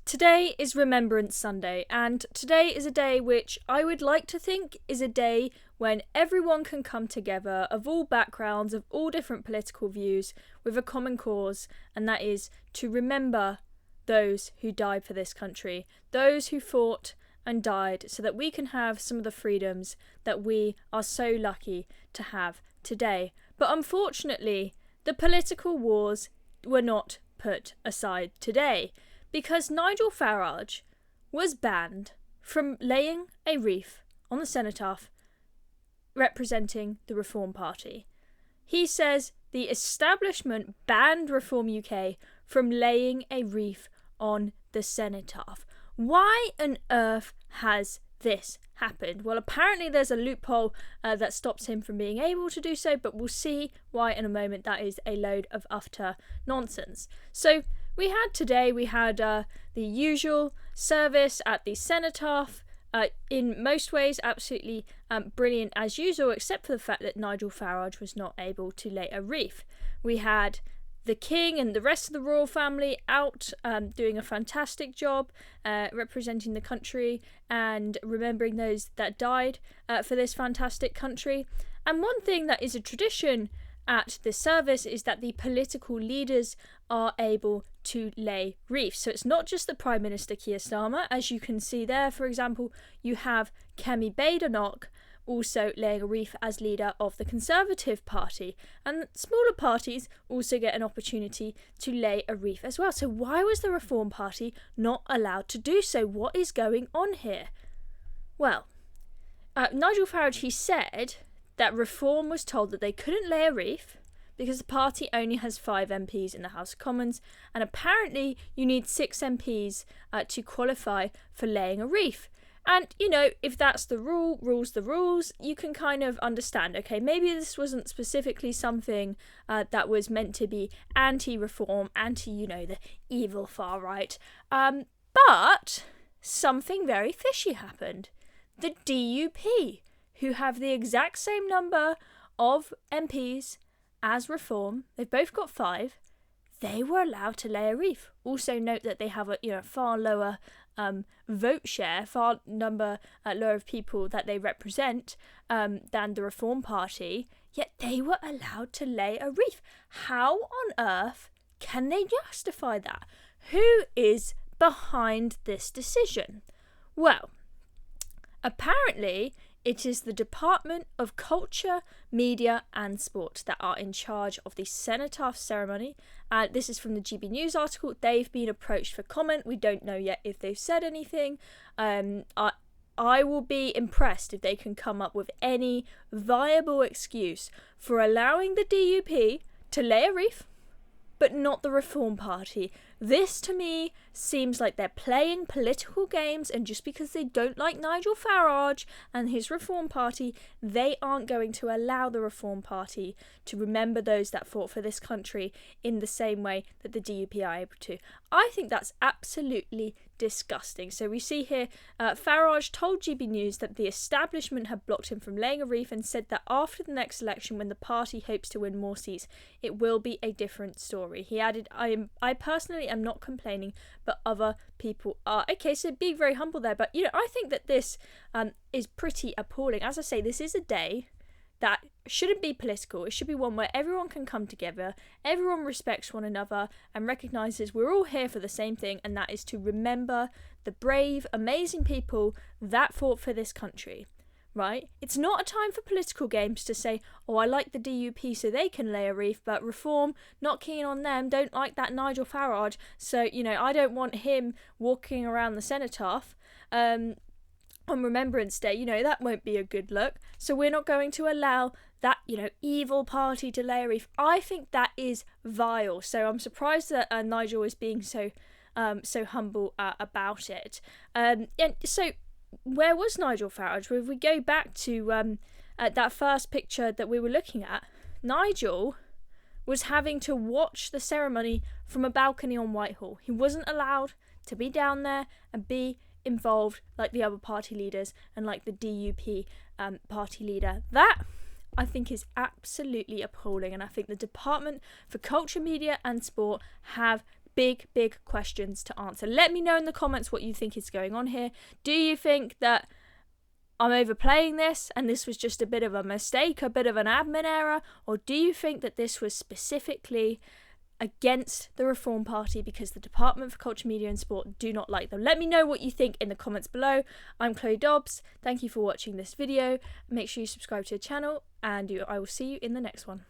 Today is Remembrance Sunday, and today is a day which I would like to think is a day when everyone can come together of all backgrounds, of all different political views, with a common cause, and that is to remember those who died for this country, those who fought and died so that we can have some of the freedoms that we are so lucky to have today. But unfortunately, the political wars were not put aside today, because Nigel Farage was banned from laying a wreath on the cenotaph representing the Reform Party. He says the establishment banned Reform UK from laying a wreath on the cenotaph. Why on earth has this happened? Well, apparently there's a loophole that stops him from being able to do so, but we'll see why in a moment. That is a load of utter nonsense. So we had the usual service at the cenotaph, in most ways absolutely brilliant as usual, except for the fact that Nigel Farage was not able to lay a wreath. We had the King and the rest of the royal family out doing a fantastic job representing the country and remembering those that died for this fantastic country. And one thing that is a tradition at this service is that the political leaders are able to lay wreaths. So it's not just the Prime Minister Keir Starmer. As you can see there, for example, you have Kemi Badenoch also laying a wreath as leader of the Conservative Party. And smaller parties also get an opportunity to lay a wreath as well. So why was the Reform Party not allowed to do so? What is going on here? Well, Nigel Farage, he said that Reform was told that they couldn't lay a wreath because the party only has 5 MPs in the House of Commons, and apparently you need 6 MPs to qualify for laying a wreath. And, you know, if that's the rule, the rules, you can kind of understand, okay, maybe this wasn't specifically something that was meant to be anti-reform, the evil far right, but something very fishy happened. The DUP, who have the exact same number of MPs as Reform, they've both got 5, they were allowed to lay a wreath. Also note that they have a far lower vote share, far lower of people that they represent than the Reform Party, yet they were allowed to lay a wreath. How on earth can they justify that? Who is behind this decision? Well, apparently it is the Department of Culture, Media and Sport that are in charge of the cenotaph ceremony. This is from the GB News article. They've been approached for comment. We don't know yet if they've said anything. I will be impressed if they can come up with any viable excuse for allowing the DUP to lay a wreath, but not the Reform Party. This, to me, seems like they're playing political games, and just because they don't like Nigel Farage and his Reform Party, they aren't going to allow the Reform Party to remember those that fought for this country in the same way that the DUP are able to. I think that's absolutely disgusting. So we see here, Farage told GB News that the establishment had blocked him from laying a wreath and said that after the next election, when the party hopes to win more seats, it will be a different story. He added, I personally am not complaining, but other people are. Okay, so being very humble there, but I think that this is pretty appalling. As I say, this is a day that shouldn't be political. It should be one where everyone can come together, everyone respects one another and recognises we're all here for the same thing, and that is to remember the brave, amazing people that fought for this country. Right? It's not a time for political games to say, oh, I like the DUP so they can lay a wreath, but Reform, not keen on them, don't like that Nigel Farage, so, I don't want him walking around the cenotaph on Remembrance Day. That won't be a good look. So we're not going to allow that, evil party to lay a wreath. I think that is vile. So I'm surprised that Nigel is being so humble about it. And so, where was Nigel Farage? Well, if we go back to that first picture that we were looking at, Nigel was having to watch the ceremony from a balcony on Whitehall. He wasn't allowed to be down there and be involved like the other party leaders and like the DUP party leader. That, I think, is absolutely appalling, and I think the Department for Culture, Media and Sport have big questions to answer. Let me know in the comments what you think is going on here. Do you think that I'm overplaying this and this was just a bit of a mistake, a bit of an admin error? Or do you think that this was specifically against the Reform Party because the Department for Culture, Media and Sport do not like them? Let me know what you think in the comments below. I'm Chloe Dobbs. Thank you for watching this video. Make sure you subscribe to the channel and I will see you in the next one.